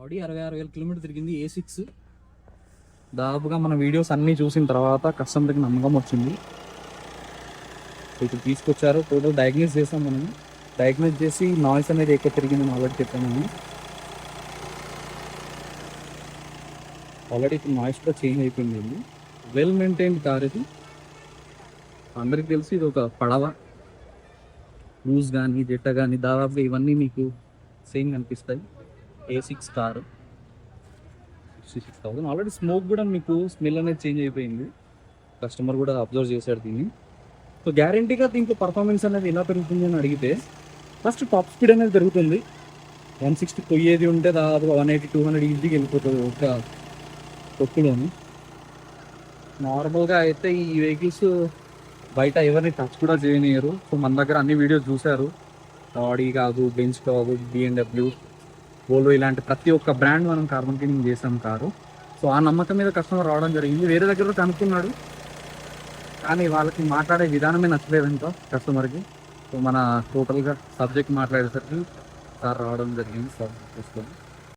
ఆడి 66,000 kilometre తిరిగింది. A6 దాదాపుగా మన వీడియోస్ అన్నీ చూసిన తర్వాత కస్టమర్కి నమ్మకం వచ్చింది. ఇప్పుడు తీసుకొచ్చారు, టోటల్ డయాగ్నోస్ చేసాం. మనం డయాగ్నోస్ చేసి నాయిస్ అనేది ఎక్కువ తిరిగిందని ఆల్రెడీ చెప్పాను. ఆల్రెడీ ఇప్పుడు నాయిస్ కూడా చేంజ్ అయిపోయింది. వెల్ మెయింటైన్డ్ కార్ ఇది. అందరికి తెలిసి ఇది ఒక పడవ. లూజ్ కానీ జెట్ట కానీ దాదాపుగా ఇవన్నీ మీకు సేమ్ కనిపిస్తాయి. A6 car 66,000. ఆల్రెడీ స్మోక్ కూడా మీకు స్మెల్ అనేది చేంజ్ అయిపోయింది. కస్టమర్ కూడా అబ్జర్వ్ చేశాడు దీన్ని. సో గ్యారంటీగా దీంట్లో పర్ఫార్మెన్స్ అనేది ఎలా పెరుగుతుంది అని అడిగితే, ఫస్ట్ టాప్ స్పీడ్ అనేది పెరుగుతుంది. 160 పోయేది ఉంటే దాదాపు 180-200 ఈజీగా వెళ్ళిపోతుంది ఒక తొక్కులోని. నార్మల్గా అయితే ఈ వెహికల్స్ బయట ఎవరిని టచ్ కూడా చేయనియరు. సో మన దగ్గర అన్ని వీడియోస్ చూశారు. ఆడి కాదు, బెంచ్ కాదు, BMW, వోల్వో ఇలాంటి ప్రతి ఒక్క బ్రాండ్ మనం కార్బన్ క్లీనింగ్ చేసాం కారు. సో ఆ నమ్మకం మీద కస్టమర్ రావడం జరిగింది. వేరే దగ్గర కనుక్కున్నాడు, కానీ వాళ్ళకి మాట్లాడే విధానమే నచ్చలేదంట కస్టమర్కి. సో మన టోటల్గా సబ్జెక్ట్ మాట్లాడేసరికి సార్ రావడం జరిగింది. సార్ చూసుకొని